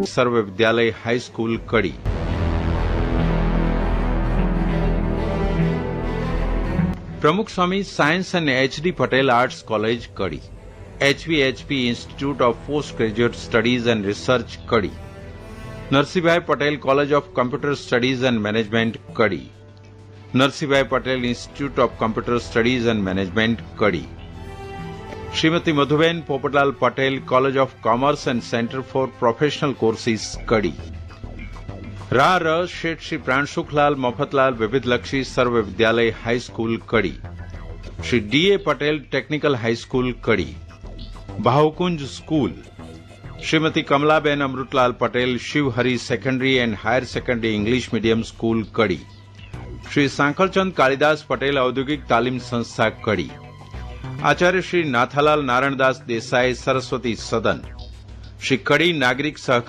સર્વ Vidyalaya high school Kadi, Pramukh Swami science અને HD. Patel arts college Kadi, HVHP institute of post graduate studies and research Kadi, Narsinhbhai Patel college of computer studies and management Kadi, Narsinhbhai Patel institute of computer studies and management Kadi, Shrimati Madhuben Popatlal Patel college of commerce and centre for professional courses Kadi, Sheth Shri Pransukhlal Mafatlal Vividhlakshi Sarva Vidyalaya high school Kadi, Shri D.A. Patel technical high school Kadi, Bhavkunj school, Shrimati Kamlaben Amrutlal Patel Shivhari secondary and higher secondary English medium school Kadi, Shri Sankalchand Kalidas Patel Audyogik Talim સંસ્થા કડી, આચાર્ય શ્રી નાથાલાલ નારાયણદાસ દેસાઈ સરસ્વતી સદન, શ્રી કડી નાગરિક સહકારી